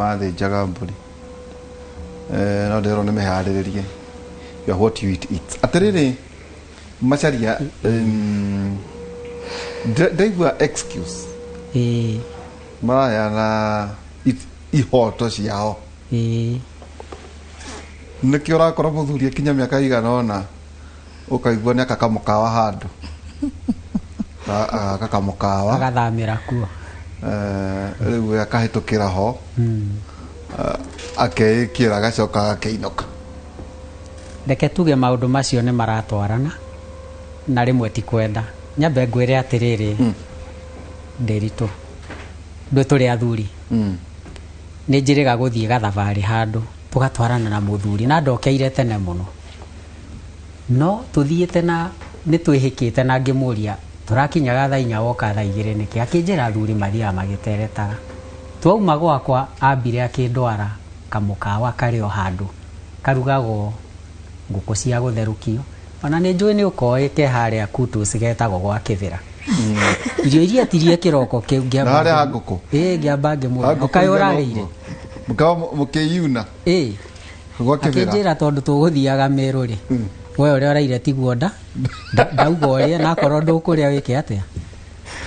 mathinjaga mbũri no ndero nĩ meharĩrĩrie ya what you eat atiriri macharia ndaigua excuse maraya na ihoto ciao nĩkĩo ũrakora mũthuri akinya mĩaka igana ũna ũkaigua nĩ akakamũkawa handũ akakamũkawa agathamĩra kuo rĩu akahĩtũkĩra ho akeĩkĩra agacoka agakĩinũka. Reke tuge maũndũ macio nĩ maratwarana na rĩmwe ti kwenda nyambe ngwĩre atĩrĩrĩ Ndĩritũ ndwe tũrĩ athuri nĩ njĩrĩga gũthiĩ gathabarĩ handũ tũgatwarana na mũthuri na ndokeire tene mũno no tũthiĩte na nĩ twĩhĩkĩte na ngĩmũria tũrakinyaga thaa 4 woka thaa 2 nĩkĩ akĩnjĩra athuri mathiaga magĩteretaga twauma gwakwa ambire akĩndwara kamũkawa karĩ o handũ karugagwo ngũkũ cia gũtherũkio ona nĩ njũĩ nĩ ũkoĩke harĩa kutus getagwo gwa kĩbĩra irio iria tirie kĩroko kĩu ngĩamba harĩa ngũkũ ngĩamba ngĩmũria ũkayũragĩire mũkĩyuna gwa kĩbĩra akĩnjĩra tondũ tũgũthiaga Meru rĩ we ũrĩa ũraire tiguo ndauga ũrĩa na korwo ndũkũrĩa wĩke atĩa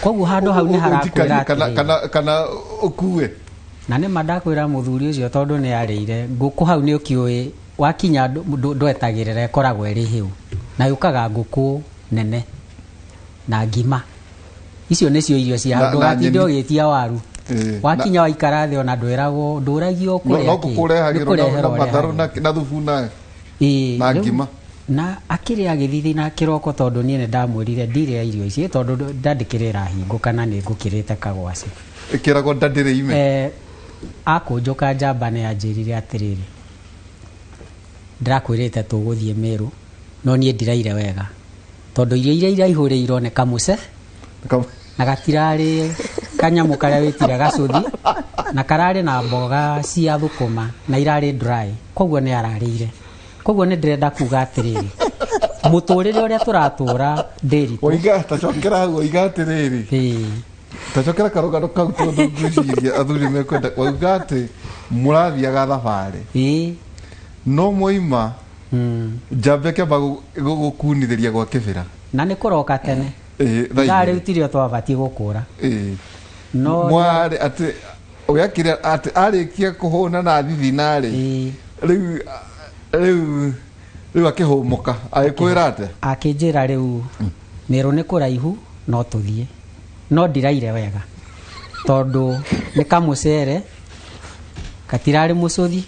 koguo handũ hau nĩ harakwĩra kana ũkue na nĩ mandakwĩra mũthuri ũcio tondũ nĩ arĩire ngũkũ hau nĩ ũkĩũĩ wakinya ndwetagĩrĩra ĩkoragwo ĩrĩ hĩu na yũkaga ngũkũ nene na ngima icio nĩcio irio cia ndũgatinde ũgĩtia waru wakinya waikara thĩ ona ndwĩragwo ndũragio kũrĩa no kũrehagĩrwo na matharũ na thubu na ngima na akĩrĩ agĩthithi na kĩroko tondũ niĩ nĩ ndamwĩrire ndirĩa irio ici tondũ ndandĩkĩrĩra hingo kana nĩ ngũkĩrĩte kagwaci ĩkĩragwo ndandĩrĩ ime akũnjũka njamba nĩ anjĩrire atĩrĩrĩ ndĩrakwĩrĩte tũgũthiĩ Meru no niĩ ndiraire wega tondũ irio iria iraihũrĩirwo nĩ kamũce na gatirarĩ kanyamũ karĩa wĩtire gacuthi na kararĩ na mboga cia thũkũma na irarĩ dry koguo nĩ ararĩire koguo nĩ ndĩrenda kuga atĩrĩrĩ mũtũrĩre ũrĩa tũratũra Ndĩritũ oiga tacokera oiga atĩrĩrĩ tacokera karũgano kau tondũ ngwĩciria athuri mekwenda oiga atĩ mũrathiaga thabarĩ no moima njambe kĩamba gũkunithĩria gwa kĩbĩra na nĩ kũroka tene thaa rĩu tirio twabatiĩ gũkũra no mwarĩ atĩ ũgakĩrĩa atĩ arĩkia kũhũna na thithinarĩ rĩu akĩhũmũka agĩkwĩra atĩ akĩnjĩra rĩu Meru nĩ kũraihu no tũthiĩ no ndiraire wega tondũ nĩ kamũcere katirarĩ mũcũthi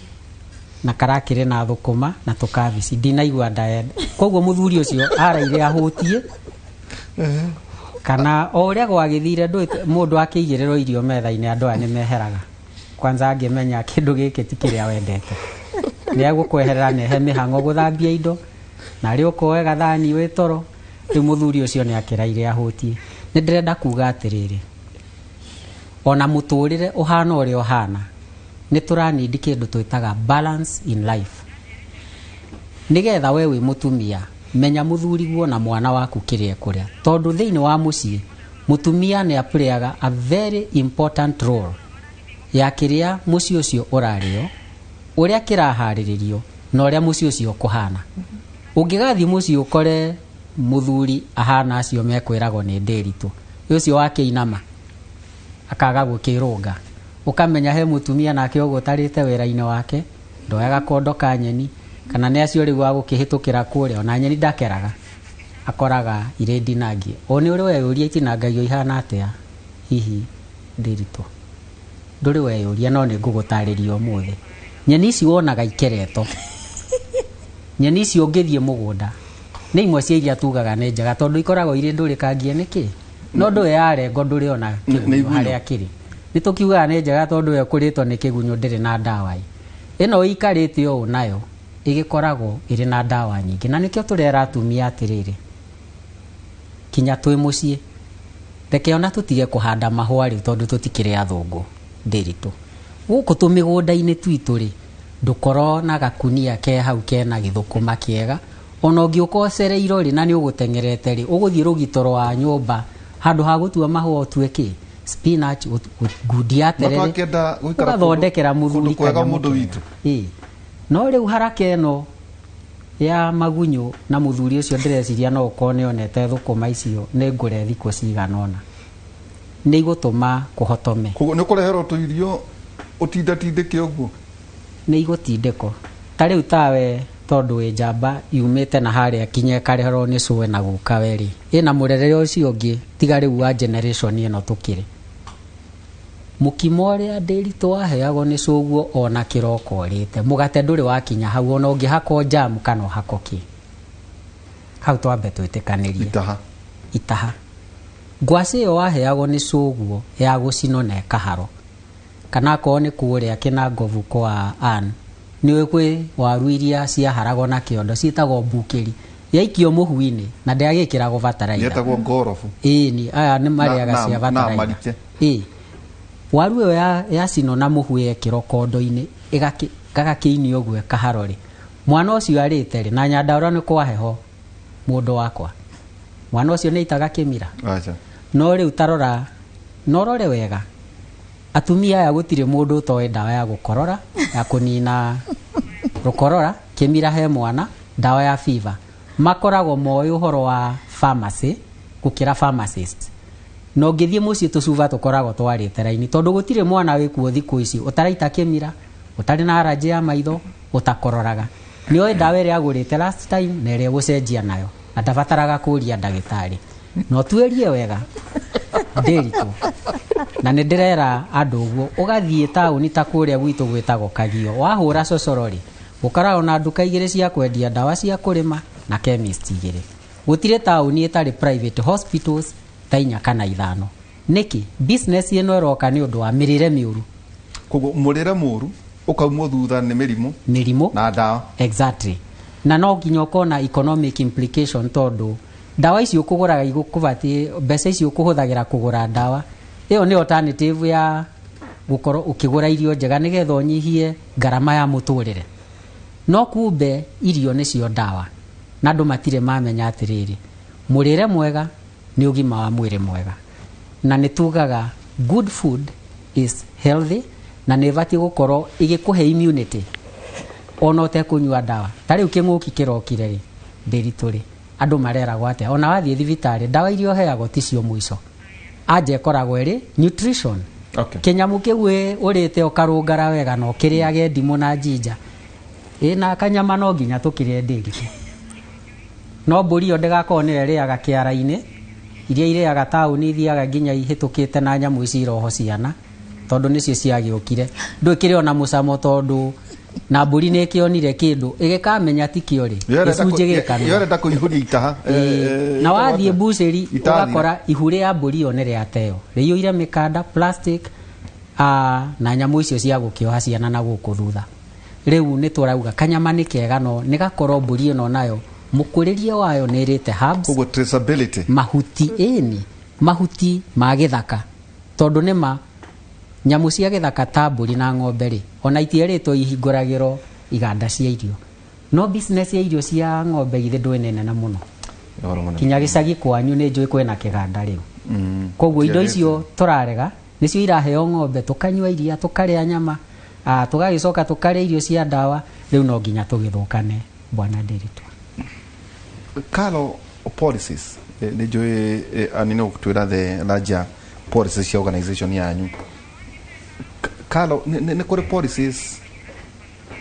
na karakĩrĩ na thũkũma na tũkabici ndinaigua ndaenda koguo mũthuri ũcio araire ahũtie kana o ũrĩa gwagĩthire mũndũ akĩigĩrĩrwo irio metha-inĩ andũ aya nĩ meheraga kwanza angĩmenya kĩndũ gĩkĩ ti kĩrĩa wendete nĩ agũkweherera nehe mĩhang'o gũthambia indo na rĩ ũkoe gathani wĩ toro rĩu mũthuri ũcio nĩ akĩraire ahũtie nĩ ndĩrenda kuga atĩrĩrĩ ona mũtũrĩre ũhana ũrĩa ũhana nĩ tũranindi kĩndũ twĩtaga balance in life nĩgetha we wĩ mũtumia menya mũthuri guo na mwana waku kĩrĩa kũrĩa tondũ thĩinĩ wa mũciĩ mũtumia nĩ aplayaga a very important role ya kĩrĩa mũciĩ ũcio ũrarĩo ũrĩa kĩraharĩrĩrio na ũrĩa mũciĩ ũcio kũhana ũngĩgathiĩ mũciĩ ũkore mũthuri ahana acio mekwĩragwo nĩ Ndĩritũ ũcio wakĩinama akaga gũkĩrũnga ukamenya he mutumia nake ũguo tarĩte wĩra-inĩ wake ndoyaga kondo ka nyeni kana nĩ acio rĩu agũkĩhĩtũkĩra kũrĩa ona nyeni ndakeraga akoraga irĩ ndinangie o nĩ ũrĩ weyũria itinangagio ihana atĩa hihi Ndĩritũ ndũrĩ weyũria no nĩ ngũgũtarĩria ũmũthĩ nyeni ici wonaga ikereto nyeni ici ũngĩthiĩ mũgũnda nĩ imwe cia iria tugaga nĩ njega tondũ ikoragwo irĩ ndũrĩkangie nĩkĩ no ndũwe yarengo ndũrĩ ona kĩgunyũ harĩa kĩrĩ nĩ tũkiugaga nĩ njega tondũ we kũrĩtwo nĩ kĩgunyũ ndĩrĩ na ndawa ĩno ikarĩte ũũ nayo ĩgĩkoragwo ĩrĩ na ndawa nyingĩ na nĩkĩo tũrera atumia atĩrĩrĩ kinya twĩ mũciĩ reke ona tũtige kũhanda mahũa rĩu tondũ tũtikĩrĩ athũngũ Ndĩritũ gũkũ tũmĩgũnda-inĩ twitũ rĩ ndũkorwo na gakunia ke hau kena gĩthũkũma kĩega ona ũngĩũka ũcereirwo rĩ na nĩ ũgũtengerete rĩ ũgũthiĩ rũgito rwa nyũmba handũ ha gũtua mahũa ũtue kĩ spinach gudia terere ugathondekera muthuri kwega mundu witu no riu haraka eno ya magunyo na muthuri ucio ndireciria no ukone onete thukuma icio ni ngure thiko ciganona ni igutuma kuhotome koguo ni kurehero tuirio utindatindike uguo ni igutindeko ta riu tawe tondu wi njamba yumite na haria kinye karehero ni suwe na guka weri ina murerere ucio ungi tiga riu wa generation ino tukire mukimo ria nderi twaheagwo ni suguo ona kiroko rite mugate nduri wakinya hau ona ungi hako jam kana hakoki hau twambe twitikanirie itaha ngwasi yo waheagwo ni suguo ya gucino na kaharo kana ko ni kuria kina ngovu kwa an ni wekwe waruiria cia harago na kiondo citagwo mbukiri yaikio muhuini na ndagikirago bataraitha yetagwo ngorofu ni aya ni mariaga cia bataraitha waru yo ya sino na muhuye kirokondo-ini gagakiini ogwe kaharori mwana ucio arite ri na nyandaura ni kwa heho mundu wakwa mwana ucio ni itaga kimira acha no riu tarora norore wega atumia aya gutire mundu toe dawa ya gukorora ya kunina rukorora kimira he mwana dawa ya fever makoragwo moyo uhoro wa pharmacy gukira pharmacist no ngithie muci tucuba tukoragwo twarite raini tondu gutire mwana wikuo thiku ici utaraita kimira utari na allergy ya maitho utakororaga ni oi dawa ria agurite last time na ria gucenjia nayo na ndabataraga kuria ndagitari no tuerie wega nderitu na ni ndirera andu uguo ugathie tauni ta kuria gwitu gwitagwo Kagio wahura cocorori ukara ona nduka igire cia kwendia dawa cia kurima na chemist igire gutire tauni etari private hospitals tainya kana ithano niki business ino roka ni undu wa mirire miuru koguo murire muru ukaumwo thutha ni mirimu na dawa exactly na no nginya ukona economic implication tondu dawa ici ukuguraga igukubati mbeca ici ukuhuthagira kugura dawa iyo ni alternative ya gukoro ukigura irio njega nigetha unyihie garama ya muturire no kumbe irio nicio dawa na andu matire mamenya atiriri murire mwega ni ugima wa mwiri mwega na nitugaga good food is healthy na nevati gukoro igikuhe immunity ona utekunywa dawa tari uking'uki kirokire ri nderituri andu marera gwate ona wathie thibitari dawa irio heago ticio mwiso aje koragwo ri nutrition kinyamu kiwe urite ukarungara wega no kiriage ndimu na jinja na kanyama no nginya tukire ndiri no mburi yo ndegakone riaga kiara-ini iria iriaga tauni ithiaga nginya ihitukite na nyamu ici roho ciana tondu nicio ciagiukire ndwikire ona mucamo tondu na mburi ni kionire kindu igikamenya ti kiori gicunje gikana yorenda kuihuria itaha na wathie buceri ugakora ihure ya mburi yo nere ateo riiyuire mikanda plastic na nyamu icio cia gukioha ciana na guku thutha riu ni turauga kanyama ni kega no ni gakoro mburi ino nayo mukuririe wayo ni rite herbs koguo traceability mahuti mahuti ma githaka tondu ni ma nyamu cia githaka ta mburi na ng'ombe ri ona itieritwo ihinguragiro iganda cia irio no business ya irio cia ng'ombe ithe ndwenene na muno kinya gicagi kwanyu ni njui kwena kiganda riu koguo indo icio turarega nicio iraheo ng'ombe tukanywa iria tukaria nyama tugagicoka tukaria irio cia dawa riu no nginya tugithukane bwana Nderitu Carlo policies ni njui anino gutwira the larger policies cia organization yanyu Carlo ni kuri policies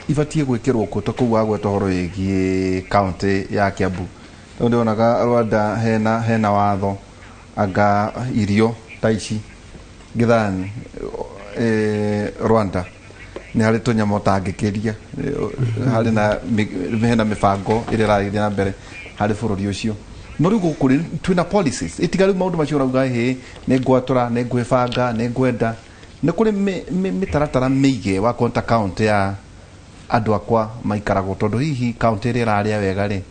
ibatie gwikirwo kuto kuwa gwetwo horo igi county ya Kiambu tondu onaga Rwanda hena watho anga irio taici githani Rwanda ni hari tunyamo tangikiria hari na hena mibango iri raithia na mbere hari bururi ucio no riu gukuri twina policies itigari maundu macio rauga he ne ngwatura ne ngwibanga ne ngwenda ni kuri mitaratara meige wa konta county ya andu akwa maikarago tondu hihi county iri raria wega ri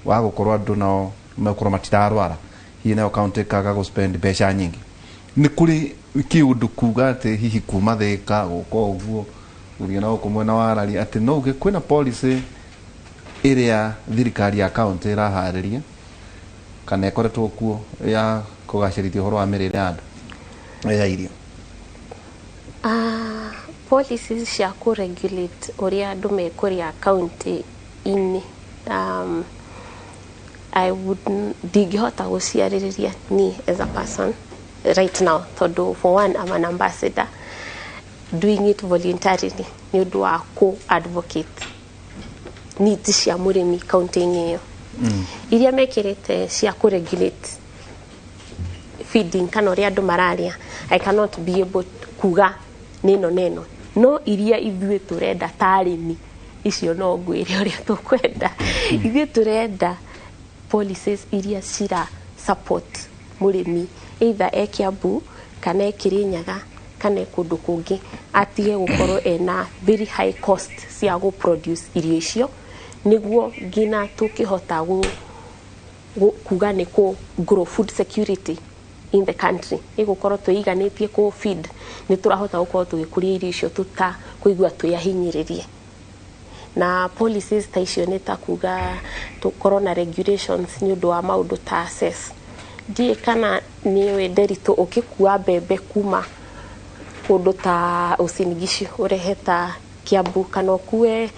wa gukorwo andu nao mekoro matitarwara hihi nayo county kaga go spend beca nyingi ni kuri kiundu kuga ati hihi kuma thika guko uguo uria na ukumwe na warari ati no uge kwina policy area thirikari ya county irahariria kana ikoretwo kuo ya kugacirithia horo wa mirire andu ya irio policies cia ku regulate uria andu mekuria county ini I would ndingihota guciaririria ni as a person right now tondu for one I'm an ambassador doing it voluntarily ni undu wa ku advocate needs cia murimi county-ini iyo iria mekirite cia ku regulate feeding kana uria andu mararia. I cannot be able kuga neno no iria ithuĩ turenda tarimi icio no ngwire uria tukwenda ithuĩ turenda policies iria cira support murimi either e Kiambu kana e Kirinyaga kana kundu kungi atige gukorwo ena very high cost cia go produce irio icio niguo ngina tukihota kuga ni ku grow food security in the country igukorwo tuiganitie ku feed ni turahota gukorwo tugikuria irio icio tuta kuigua tuyahinyiririe na policies ta icio ni ta kuga tukorwo na regulations ni undu wa maundu ta access die kana niwe nderitu ukikua mbembe kuma kundu ta Uasin Gishu urehe ta Kiambu kana ukue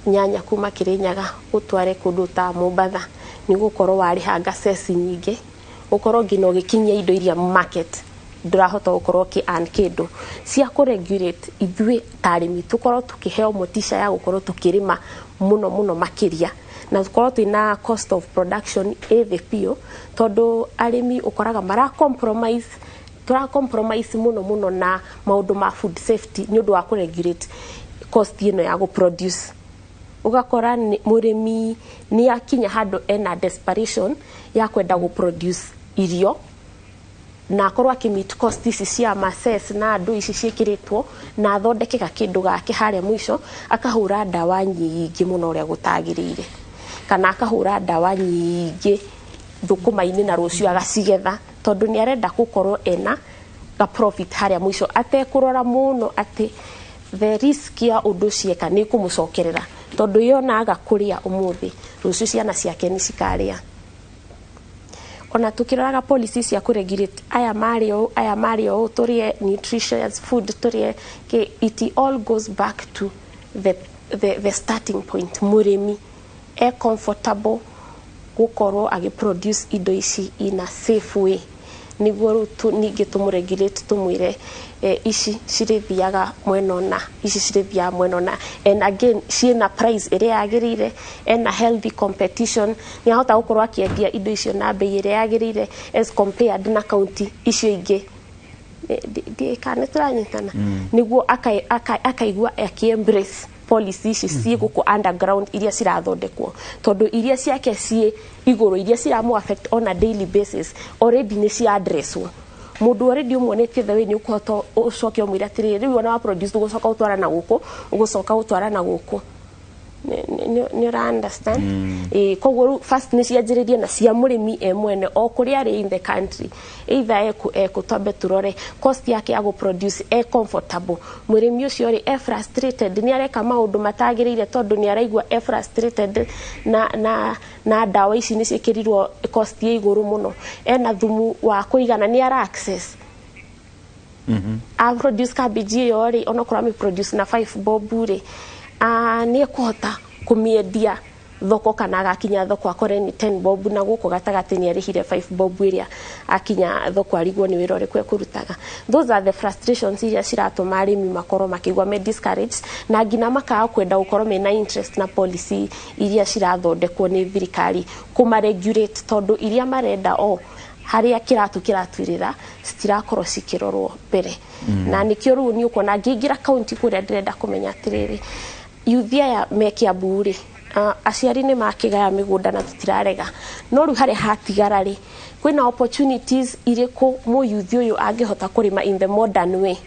nyanya kuma Kirinyaga utware kundu ta Mombasa ni gukorwo warihanga access nyingi ukorwo ngino gikinyia indo iria market ndurahota gukorwo ki and kindu cia ku regulate ithui tarimi tukorwo tukiheo motisha ya gukorwo tukirima muno makiria na tukorwo twina cost of production thepio tondu arimi ukoraga mara compromise muno na maundu ma food safety ni undu wa ku regulate cost ino ya go produce ugakora murimi ni akinya handu ena desperation ya kwenda go produce irio na akorwo akimit cost ici cia masses na andu ici cikiritwo na athondekeka kindu gake haria mwisho akahura ndawa nyingi muno uria gutagirire kana akahura ndawa nyingi thukuma-ini na rucio agacigetha tondu ni arenda gukorwo ena ga profit haria mwisho atekurora muno ati the risk ya undu cieka ni kumucokerera tondu yona agakuria umuthi rucio ciana ciake ni cikaria ona tukiraga policies ya kuregulate aya mario turie nutritious food turie it all goes back to the starting point murimi e comfortable gukorwo agi produce indo ici in a safe way niguo ningi tumuregulate tumwire ici cirithiaga mwenona ici cirithia mwenona and again ciina price ire yagirire and a healthy competition ni ahota gukorwo akiendia indo icio na bei ire yagirire as compared na county icio ingi kana turanyitana niguo akaigua aki-embrace policy ici ci guku underground iria cirathondekwo tondu iria ciake ci iguru iria ciramu affect on a daily basis already ni cia addresswo mundu already umuonetie the way ni ukuhota ucoke umwira atiri riu ona wa produce ugucoka utwara na guku ugucoka utwara na guku ni understand koguo first ni cianjiririe na cia murimi mwene o kuria ari in the country either ekutambe turore cost yake ya go produce comfortable murimi ucio ri frustrated ni areka maundu matagirire tondu ni araigua frustrated na dawa ici ni cikirirwo cost ya iguru muno ena thumu wa kuigana ni ara access a produce cabbage yori onokora me produce na 5 bob ri ni ekuhota kumiedia thoko kana agakinya thoko akore ni 10 bob na guko gatagati ni arihire 5 bob iria akinya thoko arigwo ni wirore kwe kurutaga. Those are the frustrations iria ciratuma arimi makoro makigwa me discouraged na ngina makaa kwenda gukorwo mena interest na policy iria cirathondekwo ni thirikari kuma regulate tondu iria marenda haria kiratwirira citirakorwo cikirorwo mbere na nikio ru ni ukona ngingira county kuria ndirenda kumenya atiriri yuthia ya Kiambu ri aciari ni makigaya migunda na tutirarega no ru haria hatigara ri kwina opportunities iriku mu youth uyu angihota kurima in the modern way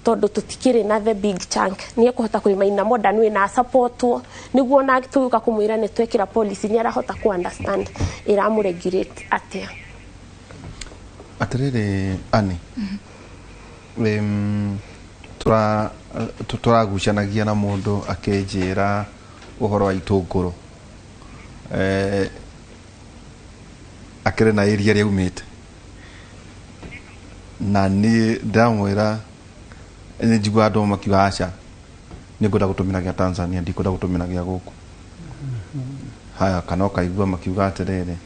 tondu tutikire na the big chunk ni ekuhota kurima in a modern way na supportwo niguo na tuka kumwira ni twekira policy ni arahota ku understand ira mu regulate atia atiriri ani turagucanagia na mundu akenjira uhoro wa itunguru akire na area ria umite na ni ndamwira ni njigua andu makiuga aca ni ngwenda gutumira gia Tanzania ndikwenda gutumira gia guku haya kana ukaigua makiuga atiriri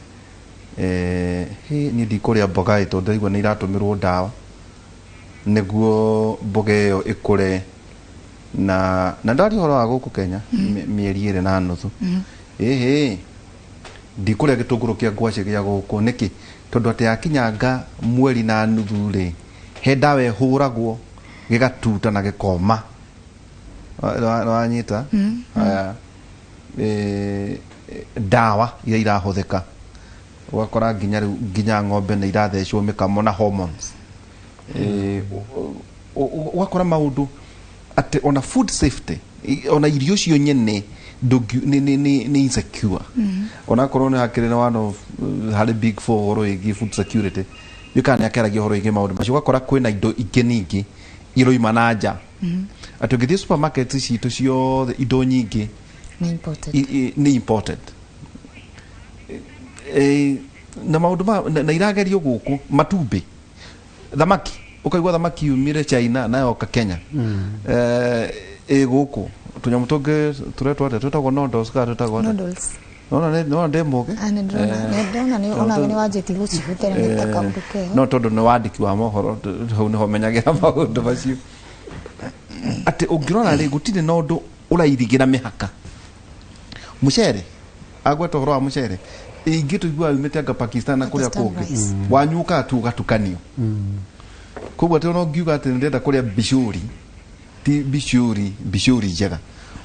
ni ndikuria mboga ito ndaigua ni iratumirwo ndawa niguo mboga iyo ikure na ndari horo wa guku Kenya mieri ire na nuthu ndikuria gitunguru kia ngwaci gia guku niki tondu ati akinyanga mweri na nuthu ri he ndawa ihuragwo gigatuta na gikoma wanyita haya dawa iria irahuthika wakora nginya ng'ombe ni irathecwo mikamo na hormones wakora maundu ati ona food safety ona irio cio nyene ni insecure ona korwo ni hakiri na one of hari big four horo igi food security yukani akeragia horo igi maundu macio wakora kwina indo ingi ningi iroima na nja ati ngithii supermarket citu ciothe indo nyingi ni imported na maundu na iragerio guku matumbi thamaki ukaigua thamaki umire China na yoka Kenya guku tunyamu tungi turetwa twetagwo noodles ka twetagwo noodles no ndemoge ndona ni ona ni wajeti gucihutere nitakambuke no tondu ni wandiki wa mohoro hau niho menyagira maundu macio ati ungirona ri gutire na undu urairigira mihaka mucere agweta horo wa mucere ingitu igwa umete anga Pakistan na kuria kungi wanyuka tu gatukanio kubwa te no ngiuga ati ndenda kuria bishuri ti bishuri njega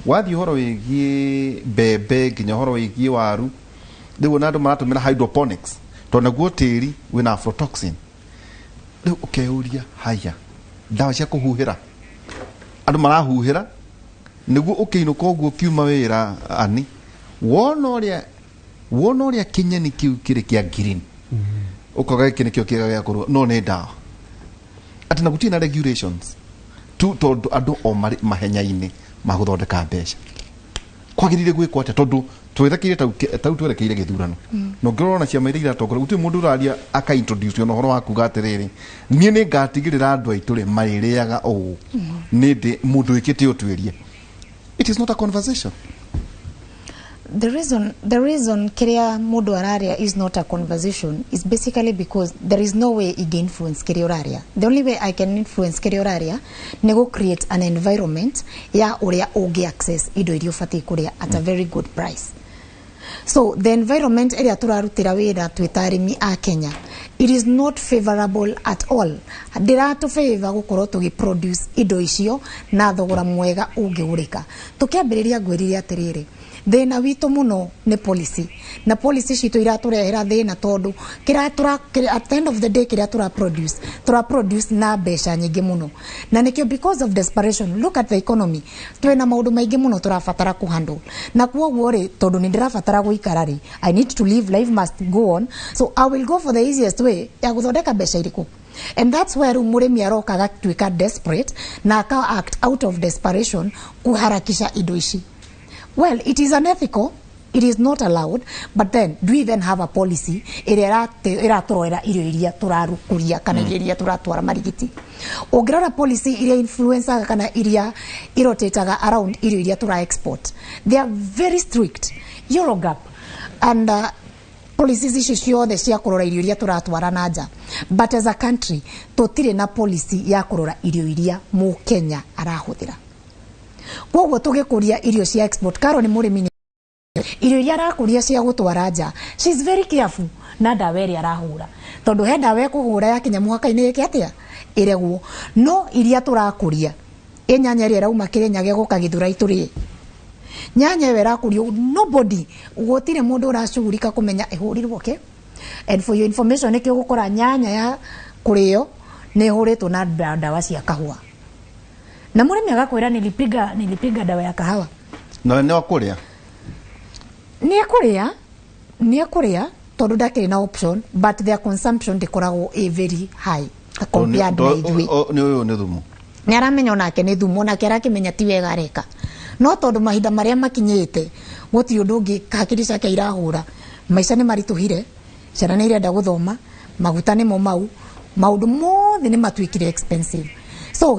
wathi horo wigie bebe nginya horo wigie waru riu na andu maratumira hydroponics tona guo tiri wina aflatoxin riu ukeuria haya dawa cia kuhuhira andu marahuhira niguo ukiinuka uguo kiuma wira ani wona uria kinyeni kiu kiri kia green ukoga kini kio kiga gia kurua no ne dawa ati na gutina regulations tu tondu andu o mahenya-ini maguthondeka mbeca kwagirire gwikwo atia tondu twerekeire tau twerekeire githurano no ngirona ciama iria iratongoria guti mundu uraria aka introduce no horo waku gatiriri nie ni ngatigirira andu aitu ri maririaga o ni ndi mundu ikite utwirie. It is not a conversation. The reason kiria mundu araria is not a conversation is basically because there is no way I can influence kiria uraria. The only way I can influence kiria uraria ni go create an environment ya uria ugi access indo irio fati kuria at a very good price. So the environment area turarutira wira twitarimi a Kenya, it is not favorable at all. Diratu favor gukorwo tugi produce indo icio na thogora mwega ungiurika. Tukiambiriria gwiriria atiriri thina witu muno ni policy na policy citu iraturehera thina tondu at the end of the day kiria tura produce na besha nyingi muno na nikio because of desperation. Look at the economy, twena maundu maingi muno turafatara kuhandle na kuoguo ri tondu ni ndirafatara guikarari, I need to live, life must go on, so I will go for the easiest way ya guthondeka besha iriku. And that's where murimi aroka gatuika desperate na aka act out of desperation kuharakisha indo ici. Well, it is unethical, it is not allowed, but then do we even have a policy iraturora irio iria turarukuria kana iria turatwara marigiti? Ongirora policy iria influencer kana iria irotetaga around irio iria tura export, they are very strict. Eurogap and policies ici ciothe cia kurora irio iria turatwara nanja, but as a country tutire na policy ya kurora irio iria mu Kenya arahuthira. Kwoguo tugikuria irio cia export, karo ni murimi irio iria arakuria cia gutwara nja, she is very careful na ndawa iria arahura tondu he ndawa ekuhura ya kinya muhaka-ini iki atia iregwo no iria turakuria nyanya iria rauma Kirinyaga guka Githurai turi nyanya iria irakurio nobody gutire mundu urashugurika kumenya ihurirwo ke. And for your information nikio gukora nyanya ya kurio ni ihuritwo na ndawa cia kahua na murimi agakwira nilipiga dawa ya kahawa na ni akuria ni akuria tondu ndakiri na option, but their consumption ndikoragwo a very high compared na ithui. Ni uyu ni thumu ni aramenya onake ni thumu onake arakimenya ti wega areka no tondu mahinda maria makinyite guti undu ungi hakiri ciake irahura, maica ni marituhire, ciana ni irenda guthoma, maguta ni mo mau, maundu mothe nĩ matuĩkire expensive. So